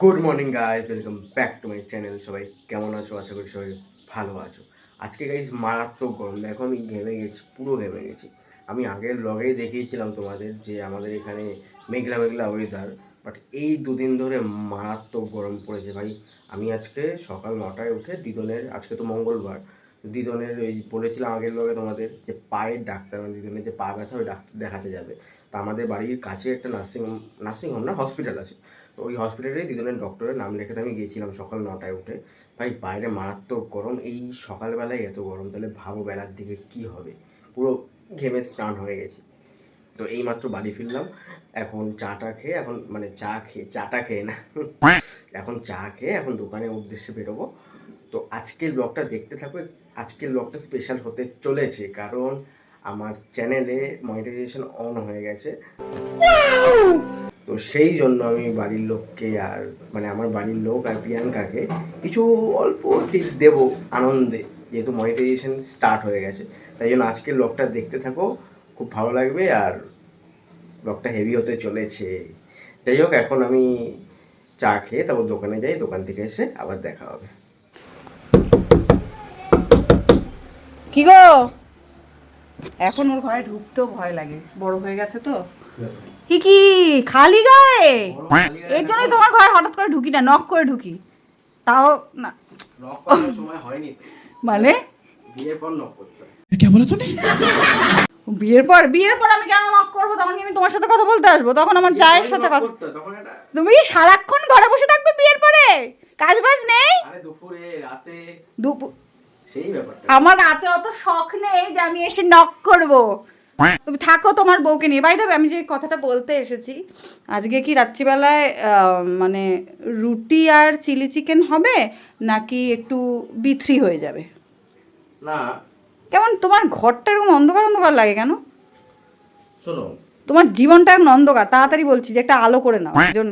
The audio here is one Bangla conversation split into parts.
Good morning guys, welcome back to my channel. সবাই কেমন আছো? আশা করি সবাই ভালো আছো। আজকে গাইজ মারাত্মক গরম, দেখো আমি ঘেমে গেছি, পুরো ঘেমে গেছি। আমি আগের ব্লগেই দেখিয়েছিলাম তোমাদের যে আমাদের এখানে মেঘলা মেঘলা ওয়েদার, বাট এই দুদিন ধরে মারাত্মক গরম পড়েছে ভাই। আমি আজকে সকাল 9টায় উঠে দিদনের, আজকে তো মঙ্গলবার, দিদনের ওই বলেছিলাম আগের ব্লগে তোমাদের যে পায়ের ডাক্তার, মানে দিদনের যে পা ব্যথা ওই ডাক্তার দেখাতে যাবে। তা আমাদের বাড়ির কাছে একটা নার্সিংহোম না হসপিটাল আছে, তো ওই হসপিটালে দুজনের ডক্টরের নাম লেখাতে আমি গিয়েছিলাম সকাল 9টায় উঠে। ভাই বাইরে মারাত্মক গরম, এই সকালবেলায় এত গরম, তাহলে ভাবো বেলার দিকে কি হবে। পুরো ঘেমে স্নান হয়ে গেছি। তো এইমাত্র বাড়ি ফিরলাম, এখন চাটা খেয়ে, এখন মানে চাটা খেয়ে না এখন চা খেয়ে এখন দোকানের উদ্দেশ্যে বেরোবো। তো আজকের ব্লগটা দেখতে থাকো। আজকের ব্লগটা স্পেশাল হতে চলেছে, কারণ আমার চ্যানেলে মনিটাইজেশন অন হয়ে গেছে। তো সেই জন্য আমি বাড়ির লোককে আর মানে আমার বাড়ির লোক আর প্রিয়াঙ্কাকে কিছু অল্প টিপ দেবো আনন্দে, যেহেতু মনিটাইজেশন স্টার্ট হয়ে গেছে। তাই জন্য আজকের ব্লগটা দেখতে থাকো, খুব ভালো লাগবে। আর ব্লগটা হেভি হতে চলেছে। যাই হোক, এখন আমি চা খেয়ে তারপর দোকানে যাই, দোকান থেকে এসে আবার দেখা হবে। কি গো, এখন ওর ঘরে ঢুকতেও ভয় লাগে, বড় হয়ে গেছে তো। কি খালি গায়ে? এর জন্যই তোমার ঘরে হঠাৎ করে ঢুকি না, নক করে ঢুকি। তাও না, নক করার সময় হয়নি তো, মানে বিয়ের পর নক করতে হয়। বিয়ের পর আমি কেন নক করবো? তখন কি আমি তোমার সাথে কথা বলতে আসবো? তখন আমার চায়ের সাথে কথা। তুমি সারাক্ষণ ঘরে বসে থাকবে বিয়ের পরে, কাজ বাজ নেই? আরে দুপুরে রাতে দুপুর সেই ব্যাপারটা। আমার রাতে অত শখ নেই যে আমি এসে নক করব। তুমি থাকো তোমার বউকে নিয়ে। বাই দেবে, আমি যে কথাটা বলতে এসেছি, আজকে কি রাত্রিবেলায় মানে রুটি আর চিলি চিকেন হবে, নাকি একটু বিথ্রি হয়ে যাবে? না, কেমন তোমার ঘরটা এরকম অন্ধকার অন্ধকার লাগে কেন? শোনো, তোমার জীবনটা এমন অন্ধকার। তাড়াতাড়ি বলছি যে একটা আলো করে নাও, একজন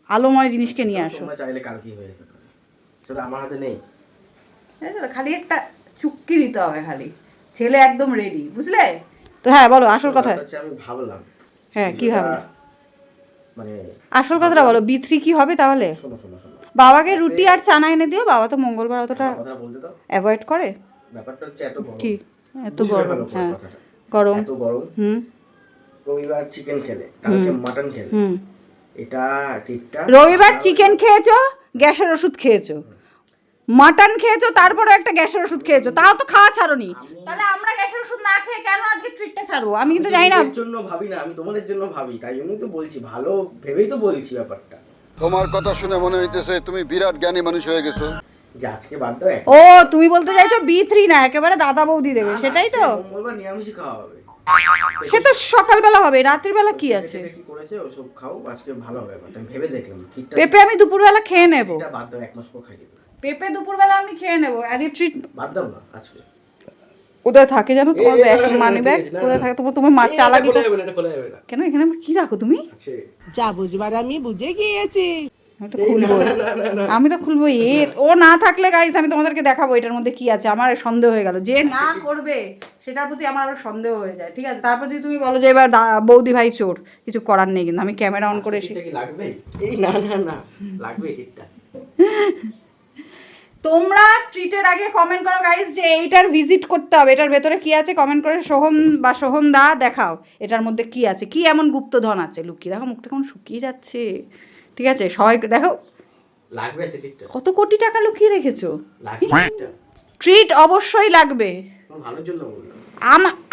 আলোময় জিনিসকে নিয়ে আসো। তোমরা চাইলে কালকে হয়ে যেতে পারে, সেটা আমার হাতে নেই। খালি একটা চুক্তি দিতে হবে, খালি ছেলে একদম রেডি, বুঝলে তো? হ্যাঁ বলো আসল কথা। আমি ভাবলাম, হ্যাঁ কি হবে, মানে আসল কথাটা বলো। বিথ্রি কি হবে তাহলে? শোনো শোনো শোনো, বাবাকে রুটি আর চানা এনে দিও। বাবা তো মঙ্গলবার অতটা কথাটা বলতে দাও। অ্যাভয়েড করে। ব্যাপারটা হচ্ছে এত গরম, কি এত বুঝবে গরম? ভালো করে হ্যাঁ কথাটা। গরম। এত গরম, হুম রবিবার চিকেন খেলে, কালকে মাটন খেলে, হুম। এটা ঠিকটা। রবিবার চিকেন খেয়েছো, গ্যাসের ওষুধ খেয়েছো, মাটন খেয়েছো, তারপরে একটা গ্যাসের ওষুধ খেয়েছো, তাও তো খাওয়া ছাড়োনি। তাহলে আমরা গ্যাসের ওষুধ না খেয়ে কেন আজকে ট্রিটটা ছাড়বো? আমি কিন্তু জানি না। নিজের জন্য ভাবি না, আমি তোমাদের জন্য ভাবি, তাই জন্যই তো বলছি, ভালো ভেবেই তো বলছি ব্যাপারটা। তোমার কথা শুনে মনে হইতেছে তুমি বিরাট জ্ঞানী মানুষ হয়ে গেছো। যে আজকে বাদ দাও ও তুমি বলতে চাইছো বি3 না, একেবারে দাদা বৌদি দেবে, সেটাই তো? মঙ্গলবার নিরামিষই খাওয়া হবে। সে তো সকালবেলা হবে, রাত্রিবেলা কি আছে? কি করেছে ওসব খাও, আজকে ভালো হবে ব্যাপারটা। আমি ভেবে দেখলাম ঠিকটা। পেঁপে আমি দুপুরবেলা খেয়ে নেবো। এটা বাদ দাও, এক মাস পর খাই দেবো। পেঁপে দুপুরবেলা আমি খেয়ে নেবো, আজকে ট্রিট। বাদ দাও না আজকে। কোথায় থাকে জানো তোমার ব্যাগ, মানি ব্যাগ ঠিক আছে, না, কোথায় না। থাকে তোমার? তুমি মা চালাকি খোলা যাবে না, এটা খোলা যাবে না। কেন? এখানে কি রাখো তুমি? আছে। যা বুঝবার আমি বুঝে গিয়েছি। আমি তো খুলবো, আমি তো খুলবো। ও না থাকলে গাইস আমি তোমাদেরকে দেখাবো এটার মধ্যে কি আছে। আমার সন্দেহ হয়ে গেল, যে না করবে সেটার প্রতি আমার আরো সন্দেহ হয়ে যায়। ঠিক আছে, তারপর যদি তুমি বলো যে এবার বৌদি ভাই চোর, কিছু করার নেই, কিন্তু আমি ক্যামেরা অন করে এসে। ঠিকটা কি লাগবে? এই না না না, লাগবে ঠিকটা। তোমরা ট্রিটের আগে কমেন্ট করো গাইস যে এইটার ভিজিট করতে হবে, এটার ভেতরে কি আছে কমেন্ট করে সোহম বা সোহম দা দেখাও এটার মধ্যে কি আছে, কি এমন গুপ্তধন আছে লুকিয়ে। দেখো মুখটা কেমন শুকিয়ে যাচ্ছে। ঠিক আছে সবাই দেখো, লাগবে আছে ঠিকটা। কত কোটি টাকা লুকিয়ে রেখেছো। লাগবে ঠিকটা। ট্রিট অবশ্যই লাগবে। তোমার ভালোর জন্য বললাম।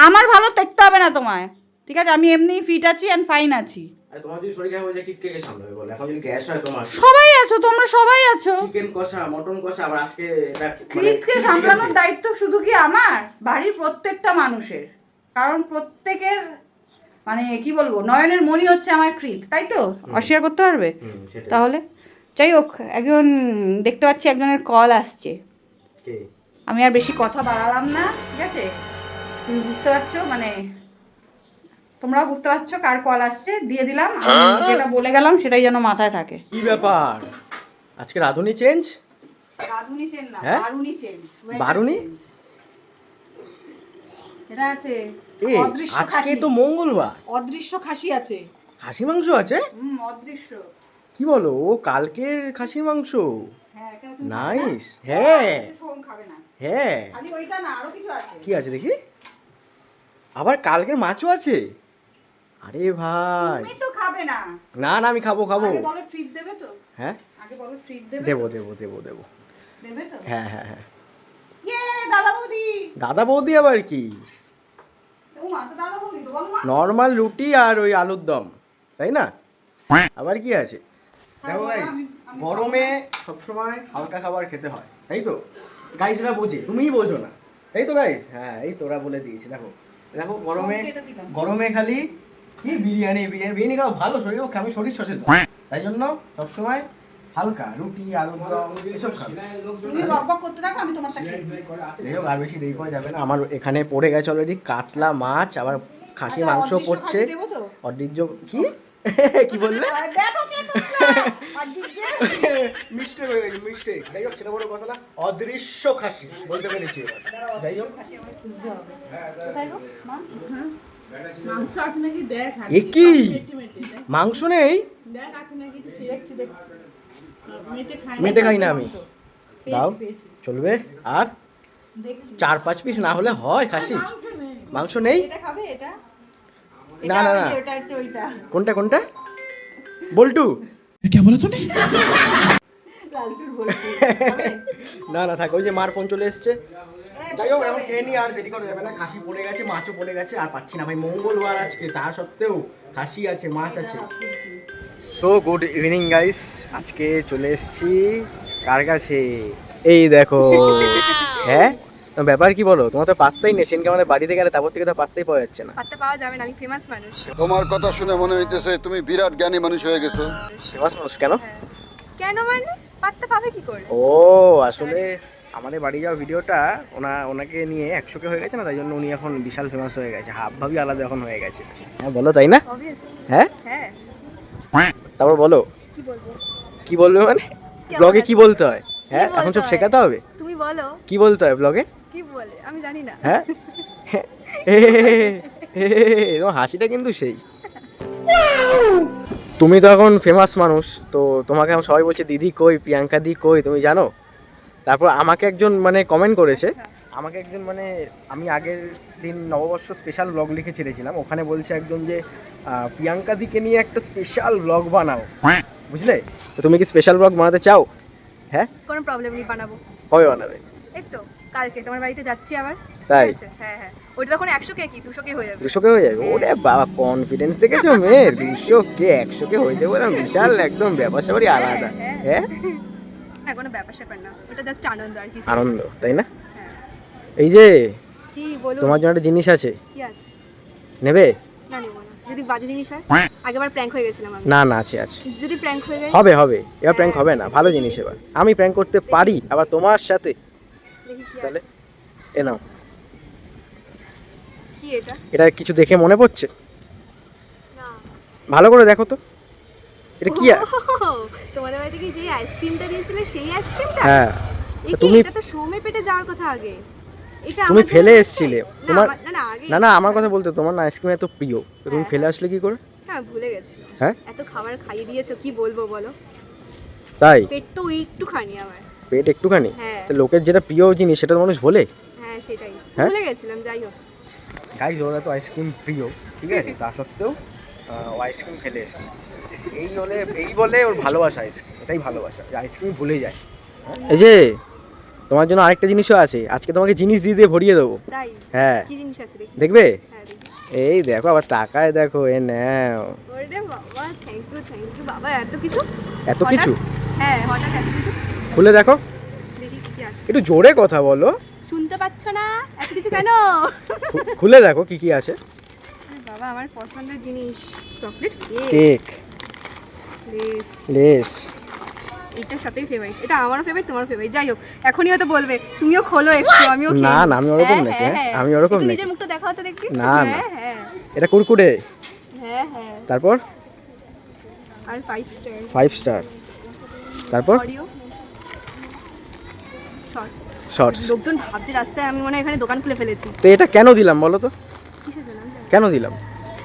আমার ভালো দেখতে হবে না তোমায়, ঠিক আছে? আমি এমনি ফিট আছি অ্যান্ড ফাইন আছি। আরে তোমার যদি শরীর খারাপ হয়ে যায়, কিটকে কে সামলাবে বলো? এখন যদি গ্যাস হয় তোমার, সবাই আছো, তোমরা সবাই আছো। চিকেন কষা, মটন কষা, আবার আজকে এটা ক্রিতকে সামলানোর দায়িত্ব শুধু কি আমার? বাড়ির প্রত্যেকটা মানুষের। কারণ প্রত্যেকের মানে কি বলবো, নয়নের মণি হচ্ছে আমার ক্রিত, তাই তো? অস্বীকার করতে পারবে? তাহলে যাই হোক, একজন দেখতে পাচ্ছি একজনের কল আসছে। আমি আর বেশি কথা বাড়ালাম না, ঠিক আছে? তুমি বুঝতে পারছো, মানে তোমরা বুঝতে পারছো কার কল আসছে, দিয়ে দিলাম। আমি যেটা বলে গেলাম সেটাই যেন মাথায় থাকে। কি ব্যাপার আজকে রাধুনি চেঞ্জ? রাধুনি চেঞ্জ না, হ্যাঁ? বারুনি চেঞ্জ। বারুনি? এটা আছে এই অদৃশ্য আজকে খাসি। তো মঙ্গলবার, অদৃশ্য খাসি আছে। খাসি মাংস আছে। অদৃশ্য। কি বলো, ও কালকের খাসির মাংস? হ্যাঁ কেন তুমি নাইস। হ্যাঁ সোম খাবে না হ্যাঁ। খালি ওইটা না আরো কিছু আছে কি আছে দেখি? আবার কালকের মাছও আছে? আরে ভাই, তুমি তো খাবে না না না আমি খাবো খাবো। আগে বলো ট্রিট দেবে তো? হ্যাঁ আগে বলো ট্রিট দেবে? দেবো দেবো দেবো দেবো। দেবে তো? হ্যাঁ হ্যাঁ হ্যাঁ। ইয়ে দাদা বৌদি। দাদা বৌদি আবার কি? ও মা তো দাদা বৌদি তো বলো মা। নর্মাল রুটি আর ওই আলুর দম, তাই না? আবার কি আছে? দেখো গাইস, গরমে সবসময় হালকা খাবার খেতে হয়, তাই তো? গাইসরা বোঝে, তুমিই বোঝো না, তাই তো গাইস? হ্যাঁ এই তোরা বলে দিয়েছি। দেখো দেখো গরমে, গরমে খালি কি বিরিয়ানি বিরিয়ানি বিরিয়ানি খাওয়া ভালো, শরীর পক্ষে, আমি শরীর সচেতন, তাই জন্য সবসময় হালকা রুটি আলুর দম এসব খাবে। তুমি বকবক করতে থাকো, আমি তোমার সাথে দেখো আর বেশি দেরি করা যাবে না, আমার এখানে পড়ে গেছে অলরেডি কাতলা মাছ, আবার খাসি মাংস পড়ছে। দেবো তো? অর্ধেক কি কি বললে? দেখো কে মিস্টেক হয়ে গেছে, মিস্টেক। যাই হোক সেটা বড় কথা না, অদৃশ্য খাসি বলতে পেরেছি এবার। যাই হোক কোথায় গো মা? মাংস আছে নাকি দেখ? এ কি মাংস নেই? দেখ আছে নাকি একটু দেখছি দেখছি মেটে খাই না আমি। দাও চলবে। আর দেখছি 4-5 পিস না হলে হয় খাসি? মাংস নেই? এটা খাবে এটা? না না না, এটা হচ্ছে ওইটা কোনটা কোনটা? বল্টু? লালটুর বলছি না না থাক, ওই যে মার ফোন চলে এসছে। যাই হোক এখন খেয়ে নি, আর দেরি করা যাবে না। খাসি পড়ে গেছে, মাছও পড়ে গেছে, আর পাচ্ছি না ভাই। মঙ্গলবার আজকে, তা সত্ত্বেও খাসি আছে, মাছ আছে। সো গুড ইভিনিং গাইস, আজকে চলে এসেছি কার কাছে? এই দেখো। হ্যাঁ তো ব্যাপার কি বলো? তোমার তো পাত্তাই নেই, সেনকে আমাদের বাড়িতে গেলে তারপর থেকে তো পাত্তাই পাওয়া যাচ্ছে না। পাত্তা পাওয়া যাবে না, আমি ফেমাস মানুষ। তোমার কথা শুনে মনে হইতেছে তুমি বিরাট জ্ঞানী মানুষ হয়ে গেছো। ফেমাস মানুষ কেন? কেন মানে পাত্তা পাবে কি করে? ও আসলে আমাদের বাড়ি যাওয়া ভিডিওটা ওনাকে নিয়ে 100K হয়ে গেছে না, তাই জন্য উনি এখন বিশাল ফেমাস হয়ে গেছে, হাব ভাবি আলাদা এখন হয়ে গেছে। হ্যাঁ বলো, তাই না? অবভিয়াসলি। হ্যাঁ হ্যাঁ তারপর বলো কি বলবো? কি বলবে মানে? ব্লগে কি বলতে হয়? হ্যাঁ বলতে এখন সব হয়? শেখাতে হবে। তুমি বলো কি বলতে হয় ব্লগে? কি বলে আমি জানি না। হ্যাঁ তোমার হাসিটা কিন্তু সেই। তুমি তো এখন ফেমাস মানুষ, তো তোমাকে এখন সবাই বলছে দিদি কই, প্রিয়াঙ্কা দি কই, তুমি জানো? তারপর আমাকে একজন মানে কমেন্ট করেছে, আমাকে একজন মানে আমি আগের দিন নববর্ষ স্পেশাল ব্লগ লিখে ছেড়েছিলাম, ওখানে বলছে একজন যে প্রিয়াঙ্কা দিকে নিয়ে একটা স্পেশাল ব্লগ বানাও, বুঝলে? তো তুমি কি স্পেশাল ব্লগ বানাতে চাও? হ্যাঁ কোনো প্রবলেম নেই, বানাবো। কবে বানাবে? এই তো কালকে তোমার বাড়িতে যাচ্ছি আবার। তাই? ঠিক আছে, হ্যাঁ হ্যাঁ, ওটা তখন 100K কি 200K হয়ে যাবে। 200K হয়ে যাবে? ওরে বাবা, কনফিডেন্স দেখেছো মেয়ের! 200K 100K হয়ে যাবে, ওরা বিশাল একদম ব্যাপার স্যাপারই আলাদা। হ্যাঁ না কোনো ব্যাপার স্যাপার না, ওটা জাস্ট আনন্দ আর কিছু। আনন্দ, তাই না? হ্যাঁ। এই যে কি বলুন? তোমার জন্য একটা জিনিস আছে, কি আছে? নেবে? না নেবো না, যদি বাজে জিনিস হয়। আগেরবার প্র্যাঙ্ক হয়ে গেছিলাম আমি। না না আছে আছে, যদি প্র্যাঙ্ক হয়ে যায়? হবে হবে, এবার প্র্যাঙ্ক হবে না, ভালো জিনিস। এবার আমি প্র্যাঙ্ক করতে পারি আবার তোমার সাথে, দেখি কি তাহলে আছে। এ নাও। কি এটা? এটা কিছু দেখে মনে পড়ছে? না। ভালো করে দেখো তো, এটা কি? তোমাদের বাড়িতে কি যে আইসক্রিমটা দিয়েছিলে সেই আইসক্রিমটা? হ্যাঁ তুমি তুমি এটা তো সোমে পেটে যাওয়ার কথা আগে। এটা তুমি আমার ফেলে জন্য এসেছিলে আছে? তোমার। না না আগে। না না আমার কথা বলতে, তোমার না আইসক্রিম এত প্রিয়, তো তুমি হ্যাঁ, ফেলে আসলে কি করে? হ্যাঁ ভুলে গেছি। হ্যাঁ এত খাবার খাইয়ে দিয়েছো, কি বলবো বলো? তাই? পেট তো একটুখানি আমার। পেট একটুখানি? হ্যাঁ। তো লোকের যেটা প্রিয় জিনিস সেটা তো মানুষ বলে। হ্যাঁ সেটাই, হ্যাঁ? ভুলে গেছিলাম। যাই হোক, গাইজ ওরা তো আইসক্রিম প্রিয়, ঠিক আছে, তা সত্ত্বেও ও আইসক্রিম ফেলে এসছে। এই বলে ওর ভালোবাসা আইসক্রিম, এটাই ভালোবাসা, যে আইসক্রিম ভুলে যায়। এই যে তোমার জন্য আরেকটা জিনিসও আছে, আজকে তোমাকে জিনিস দিয়ে দিয়ে ভরিয়ে দেবো। তাই? হ্যাঁ কি জিনিস আছে দেখি? দেখবে? হ্যাঁ দেখি। এই দেখো, আবার তাকায় দেখো, এ নাও। ওরে বাবা, থ্যাংক ইউ বাবা, এত কিছু। এত কিছু? হ্যাঁ হঠাৎ এত কিছু। খুলে দেখো, দেখি কি আছে। একটু জোরে কথা বলো। শুনতে পাচ্ছ না? এত কিছু কেন? খুলে দেখো কি কি আছে। বাবা আমার পছন্দের জিনিস, chocolate cake, cake, less. Less. এইটার সাথেই ফেভারিট, এটা আমারও ফেভারিট, তোমার ফেভারিট। যাই হোক, এখনই হয়তো বলবে তুমিও খোলো একটু, আমিও খেয়ে না নিই। না আমি ওরকম হ্যাঁ, নাকি? হ্যাঁ, হ্যাঁ, হ্যাঁ। আমি ওরকম একটু নাকি? নিজের মুখটা দেখাও তো দেখি। না, না। হ্যাঁ হ্যাঁ এটা কুরকুরে। হ্যাঁ হ্যাঁ। তারপর আর 5 স্টার 5 স্টার। তারপর অডিও শর্টস। শর্টস। লোকজন ভাবছে রাস্তায় আমি মনে হয় এখানে দোকান খুলে ফেলেছি। তো এটা কেন দিলাম বলো তো? কিসের জন্য আমি জানি না। কেন দিলাম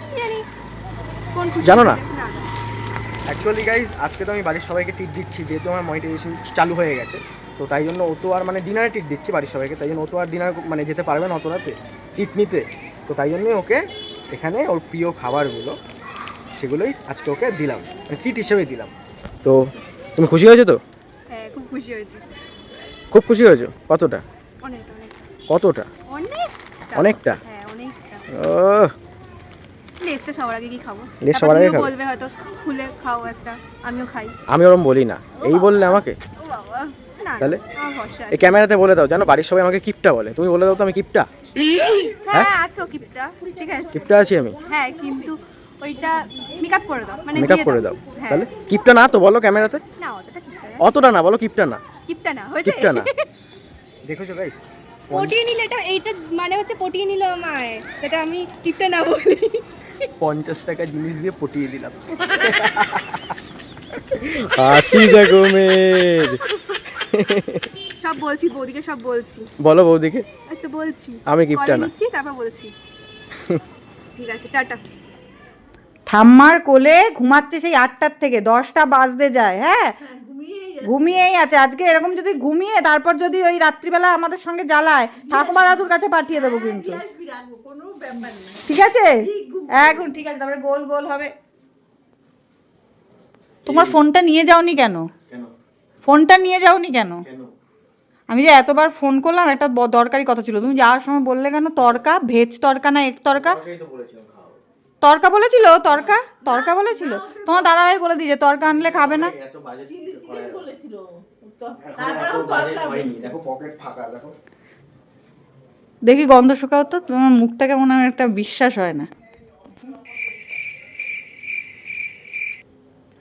কি জানি কোন খুশি জানো না? অ্যাকচুয়ালি গাইজ আজকে তো আমি বাড়ির সবাইকে ট্রিট দিচ্ছি, যেহেতু আমার মনিটাইজেশন চালু হয়ে গেছে, তো তাই জন্য ও তো আর মানে ডিনারে ট্রিট দিচ্ছি বাড়ির সবাইকে, তাই জন্য ও তো আর ডিনার মানে যেতে পারবে না অত রাতে ট্রিট নিতে, তো তাই জন্যই ওকে এখানে ওর প্রিয় খাবারগুলো সেগুলোই আজকে ওকে দিলাম, মানে ট্রিট হিসেবে দিলাম। তো তুমি খুশি হয়েছো তো? হ্যাঁ খুব খুশি হয়েছি। খুব খুশি হয়েছো? কতটা? অনেকটা অনেকটা কতটা? অনেকটা? হ্যাঁ অনেকটা। ও লেসটা সবার আগে কি খাবো, লেস সবার আগে খাবো? বলবে হয়তো খুলে খাও একটা, আমিও খাই। আমি ওরম বলি না, এই বললে আমাকে। ও বাবা না, তাহলে? আমার ভরসা এই ক্যামেরাতে বলে দাও, জানো বাড়ির সবাই আমাকে কিপটা বলে, তুমি বলে দাও তো আমি কিপটা? হ্যাঁ আছো কিপটা, ঠিক আছে কিপটা আছি আমি? হ্যাঁ কিন্তু ওইটা মেকআপ করে দাও, মানে মেকআপ দিয়ে করে দাও, হ্যাঁ। তাহলে কিপটা না তো বলো ক্যামেরাতে? না অতটা কিপটা না, অতটা না বলো, কিপটা না, কিপটা না হয়েছে। কিপটা না। দেখেছো গাইস, পটিয়ে নিলে এটা, এইটা মানে হচ্ছে পটিয়ে নিল আমায়, এটা আমি কিপটা না বলি। 50 টাকা জিনিস দিয়ে পটিয়ে দিলাম। হাসি দেখো মেয়ের। সব বলছি বৌদিকে, সব বলছি। বলো বৌদিকে। একটু বলছি, আমি কিপটা কলে না। নিচ্ছি তারপর বলছি। ঠিক আছে টাটা। ঠাম্মার কোলে ঘুমাচ্ছে সেই 8টার থেকে 10টা বাজতে যায়। হ্যাঁ ঘুমিয়েই আছে। আজকে এরকম যদি ঘুমিয়ে তারপর যদি ওই রাত্রিবেলা আমাদের সঙ্গে জ্বালায়, ঠাকুমা দাদুর কাছে পাঠিয়ে দেবো কিন্তু। আসবি রাখবো, কোনো ব্যাপার নেই। ঠিক আছে এখন ঠিক আছে, তারপরে গোল গোল হবে। তোমার ফোনটা নিয়ে যাওনি কেন? ফোনটা নিয়ে যাওনি কেন? আমি যে এতবার ফোন করলাম, একটা দরকারি কথা ছিল, তুমি যাওয়ার সময় বললে কেন? তরকা, ভেজ তরকা না এক তরকা? তরকা বলেছিল, তরকা তরকা বলেছিল। তোমার দাদাভাই বলে দিয়েছে তরকা আনলে খাবে না। চিলি চিকেন বলেছিল, দেখি গন্ধ শুকাও তো, তোমার মুখটা কেমন আমার একটা বিশ্বাস হয় না।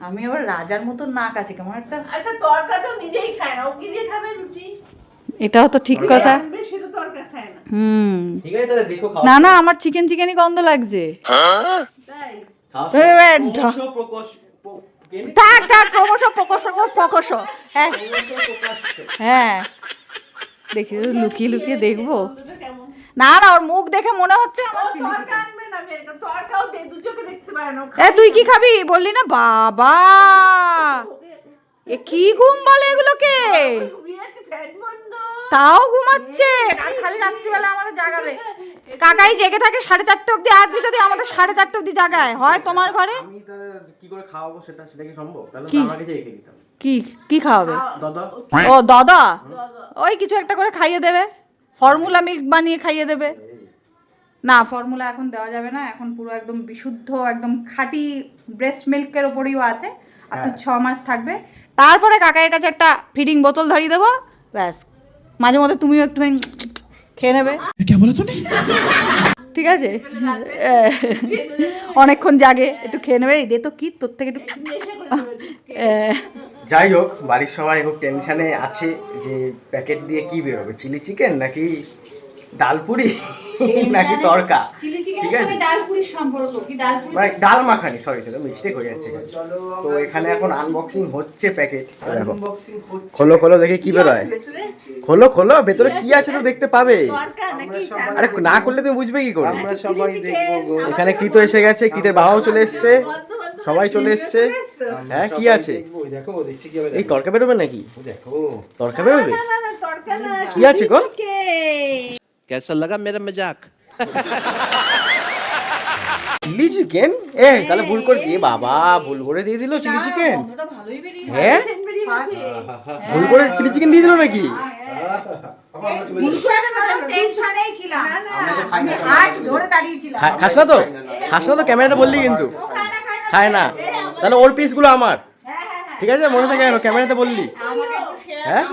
আমি আবার রাজার মতন নাক আছে কেমন একটা। আচ্ছা তরকা তো নিজেই খায় না, ও কি দিয়ে খাবে রুটি? এটাও তো ঠিক কথা। আনবে, সে তো তরকা খায় না। ঠিক আছে তাহলে দেখো খাও। না না, আমার চিকেন চিকেনই গন্ধ লাগছে। তাই থাক থাক, ক্রমশ প্রকোশ। হ্যাঁ হ্যাঁ, দেখি লুকিয়ে লুকিয়ে দেখবো। গন্ধটা কেমন? না না, ওর মুখ দেখে মনে হচ্ছে আমার ও চিলি তরকা চিকেন। আনবে না, আমি তরকাও দু চোখে দেখতে পারে না, ও এ তুই কি খাবি বললি না? বাবা এ কি ঘুম বলে এগুলোকে? ঘুমিয়েছে, ফ্যান বন্ধ। তাও ঘুমাচ্ছে, আর খালি রাত্রিবেলা আমাদের জাগাবে। কাকাই জেগে থাকে 4:30 অবধি, আজকে যদি আমাদের 4:30 অবধি জাগায় হয় তোমার ঘরে। আমি তাহলে কি করে খাওয়াবো সেটা কি সম্ভব? তাহলে কি? তো আমাকে রেখে দিতাম। কি কি খাওয়াবে? দাদা ও দাদা, ওই কিছু একটা করে খাইয়ে দেবে, ফর্মুলা মিল্ক বানিয়ে খাইয়ে দেবে। না ফর্মুলা এখন দেওয়া যাবে না, এখন পুরো একদম বিশুদ্ধ একদম খাঁটি ব্রেস্ট মিল্কের ওপরেও আছে। আপনি 6 মাস থাকবে, তারপরে কাকাইয়ের কাছে একটা ফিডিং বোতল ধরিয়ে দেবো, ব্যাস। মাঝে মধ্যে তুমিও একটুখানি খেয়ে নেবে। ঠিক আছে, অনেকক্ষণ জাগে, একটু খেয়ে নেবে। এই দে তো, কি তোর থেকে একটু যাই হোক, বাড়ির সবাই খুব টেনশনে আছে যে প্যাকেট দিয়ে কি বেরোবে, চিলি চিকেন নাকি ডালপুরি নাকি তরকা। ঠিক আছে, ডালপুরির সম্পর্ক কি? ডালপুরি মানে ডাল মাখানি, সরি সেটা মিস্টেক হয়ে যাচ্ছে। তো এখানে এখন আনবক্সিং হচ্ছে প্যাকেট। দেখো খোলো খোলো দেখে কি বেরোয়। খোলো খোলো, ভেতরে কি আছে তো দেখতে পাবে। তরকা নাকি? আরে না করলে তুমি বুঝবে কি করে? আমরা সবাই দেখবো গো। এখানে কিতো এসে গেছে, কিতের বাবাও চলে এসছে, সবাই চলে এসছে। হ্যাঁ কি আছে? দেখো দেখছি কি হবে। এই তরকা বেরোবে নাকি? দেখো তরকা বেরোবে? না না তরকা না, কি আছে গো? कैसा लगा मेरा मजाक? Chilli chicken? এই তাহলে ভুল করে দিয়ে, বাবা ভুল করে দিয়ে দিল চিলি চিকেন। ভালোই বেরিয়ে হ্যাঁ ভুল করে চিলি চিকেন দিয়ে দিল নাকি? টেনশনেই ছিলাম, আমি হাত ধরে দাঁড়িয়েছিলাম। খাস না তো? খাস না তো? ক্যামেরাতে বললি কিন্তু খায় না। তাহলে ওর পিসগুলো আমার, ঠিক আছে? মনে থাকে কেন ক্যামেরাতে বললি? হ্যাঁ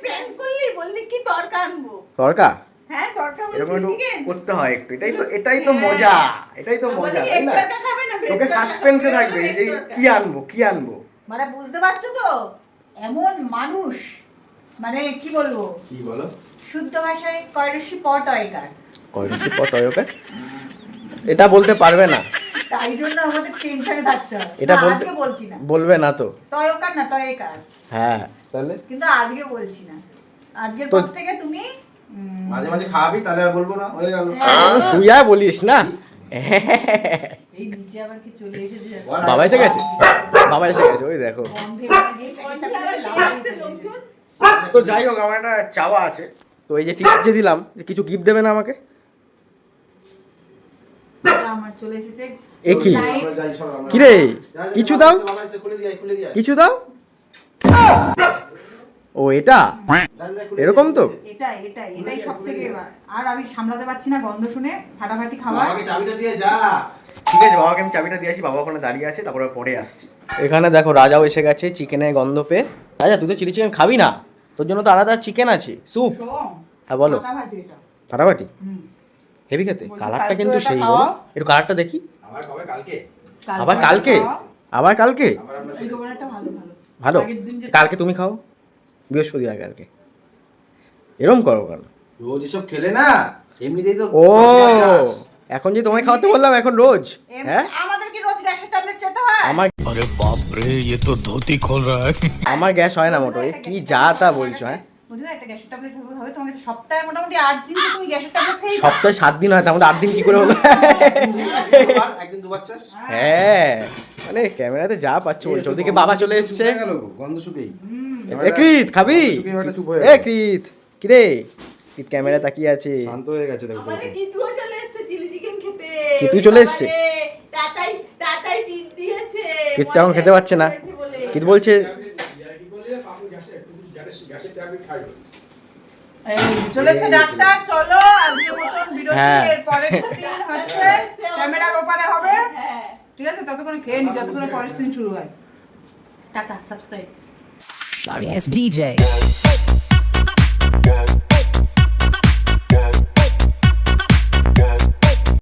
প্র্যাঙ্ক করলি, বললি কি তরকা আনবো। তরকা হ্যাঁ তরকা এরকম বলছি, একটু চিকেন করতে হয় একটু, এটাই তো মজা, এটাই তো মজা, তাই না? তরকা খাবে না, ভেজ তোকে তরকা সাসপেন্সে খাবে, থাকবে ভেজ যে তরকা। কি আনবো কি আনবো। মানে বুঝতে পারছো তো, এমন মানুষ, মানে কি বলবো, কি বলো? শুদ্ধ ভাষায় কয়রসি পটয়কার। কয়রসি পটয়কে এটা বলতে পারবে না, তাই জন্য আমাদের টেনশনে থাকতে হয়। এটা না, বলতে আজকে বলছি না, বলবে না তো। তয়কার না তয়কার, হ্যাঁ তাহলে কিন্তু আজকে বলছি না। আজকের তো- পর থেকে তুমি মাঝে মাঝে খাওয়াবি, তাহলে আর বলবো না, হয়ে গেল। তুই আর বলিস না, এই নিচে আবার কি চলে এসেছে বাবা এসে গেছে, বাবা এসে গেছে, ওই দেখো। গন্ধে মানে যে প্যাকেটটা পুরো লাল হয়ে আসছে চলে লোকজন। এসেছে। তো যাই হোক, আমার একটা চাওয়া আছে। তো এই যে টিপস যে দিলাম, যে কিছু গিফট দেবে না আমাকে? এটা আমার চলে এসেছে এ কি? Light কি রে, কিছু দাও, কিছু দাও। ও এটা এরকম তো? এটাই সব থেকে আর আমি সামলাতে পারছি না গন্ধ শুনে, ফাটাফাটি খাবার। ঠিক আছে, বাবাকে আমি চাবিটা দিয়েছি, বাবা ওখানে দাঁড়িয়ে আছে, তারপরে পরে আসছি। এখানে দেখো রাজাও এসে গেছে চিকেনের গন্ধ পেয়ে। রাজা, তুই তো চিলি চিকেন খাবি না, তোর জন্য তো আলাদা চিকেন আছে, স্যুপ। শোন, হ্যাঁ বলো। ফাটাফাটি এটা। ফাটাফাটি হুম। হেভি খেতে, বলছি, কালারটা কালকেও কিন্তু এটা সেই খাওয়া। বলো। একটু কালারটা দেখি। কালকে আবার কালকে? খাওয়া। আবার কালকে? এই দোকানটা ভালো ভালো। ভালো। আগের দিন যেটা- কালকে তুমি খাও, বৃহস্পতিবার কালকে। এরম করো কেন? রোজ এসব খেলে না এমনিতেই তো ও, এখন যে তোমায় খাওয়াতে বললাম, এখন রোজ? এমনি হ্যাঁ, আমাদের কি রোজ গ্যাসের ট্যাবলেট খেতে হয়? আমার अरे बाप रे ये तो धोती खोल रहा है আমার গ্যাস হয় না মোটর, কি যা তা বলছো? হ্যাঁ, বুঝলে একটা গ্যাসের ট্যাবলেট হবে তোমাকে তো সপ্তাহে মোটামুটি 8 দিন তো তুমি গ্যাসের ট্যাবলেট খেয়ে সপ্তাহে 7 দিন হয়, তার মধ্যে 8 দিন কি করে হলো? একদিন দুবার চাস হ্যাঁ, মানে ক্যামেরাতে যা পাচ্ছ বলছো। ওদিকে বাবা চলে এসছে। গেল গন্ধ শুকেই এ কৃত, খাবি? শুকিয়ে হয়তো চুপ হয়ে এ গেল। কৃত, কি রে? কৃত ক্যামেরা তাকিয়ে আছে। শান্ত হয়ে গেছে দেখো আমারে কিতুও চলে এসেছে চিলি চিকেন খেতে। কিতু চলে এসেছে? টাটাই টিপ দিয়েছে। কিতু এখন খেতে পারছে না। হয়েছে বলে। কিত বলছে এই চলেছে ডাক্তার, চলো আজকের মতন বিরতি। হ্যাঁ। এরপরে সিন হচ্ছে ক্যামেরার ওপারে হবে। হ্যাঁ। ঠিক আছে, ততক্ষণ খেয়ে নি, যতক্ষণ পরের সিন শুরু হয়। Tata, subscribe. Sorry, it's DJ.